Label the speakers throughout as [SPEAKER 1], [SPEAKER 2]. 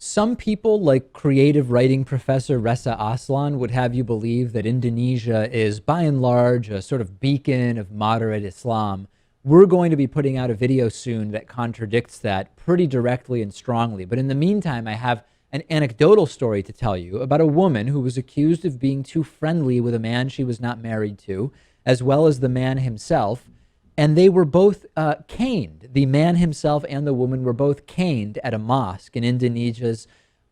[SPEAKER 1] Some people, like creative writing professor Reza Aslan, would have you believe that Indonesia is, by and large, a sort of beacon of moderate Islam. We're going to be putting out a video soon that contradicts that pretty directly and strongly. But in the meantime, I have an anecdotal story to tell you about a woman who was accused of being too friendly with a man she was not married to, as well as the man himself. And they were both caned. The man himself and the woman were both caned at a mosque in Indonesia's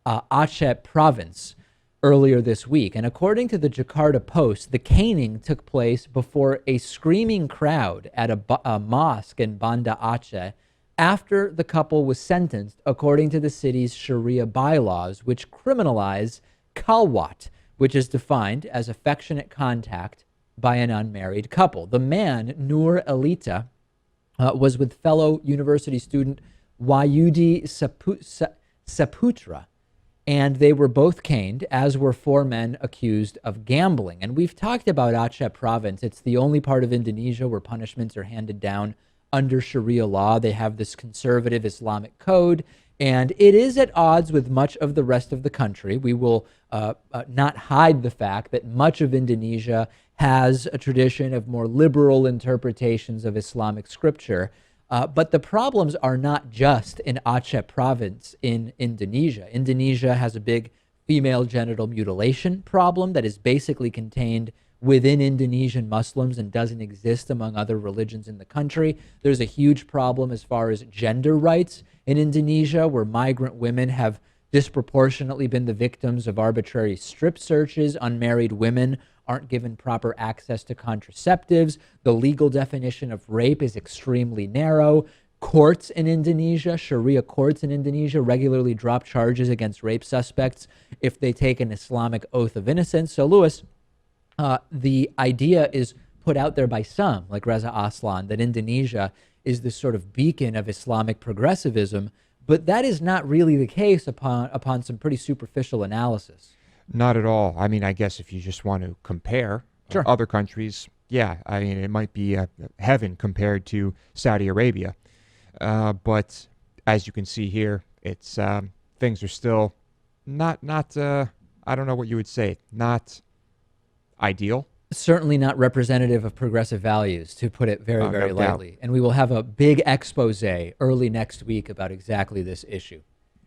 [SPEAKER 1] Aceh province earlier this week. And according to the Jakarta Post, the caning took place before a screaming crowd at a mosque in Banda Aceh after the couple was sentenced according to the city's Sharia bylaws, which criminalize kalwat, which is defined as affectionate contact by an unmarried couple. The man, Nur Elita, was with fellow university student Wayudi Saputra, and they were both caned, as were four men accused of gambling. And we've talked about Aceh province. It's the only part of Indonesia where punishments are handed down under Sharia law. They have this conservative Islamic code, and it is at odds with much of the rest of the country. We will not hide the fact that much of Indonesia has a tradition of more liberal interpretations of Islamic scripture. But the problems are not just in Aceh province in Indonesia. Indonesia has a big female genital mutilation problem that is basically contained within Indonesian Muslims and doesn't exist among other religions in the country. There's a huge problem as far as gender rights in Indonesia, where migrant women have disproportionately been the victims of arbitrary strip searches. Unmarried women aren't given proper access to contraceptives. The legal definition of rape is extremely narrow. Courts in Indonesia, Sharia courts in Indonesia, regularly drop charges against rape suspects if they take an Islamic oath of innocence. So, Lewis, the idea is put out there by some, like Reza Aslan, that Indonesia is this sort of beacon of Islamic progressivism, but that is not really the case upon some pretty superficial analysis.
[SPEAKER 2] Not at all. I mean, I guess if you just want to compare
[SPEAKER 1] Sure.
[SPEAKER 2] other countries, yeah, I mean, it might be heaven compared to Saudi Arabia. But as you can see here, it's things are still not I don't know what you would say, not ideal.
[SPEAKER 1] Certainly not representative of progressive values, to put it very,
[SPEAKER 2] No
[SPEAKER 1] very
[SPEAKER 2] doubt.
[SPEAKER 1] lightly. And we will have a big expose early next week about exactly this issue.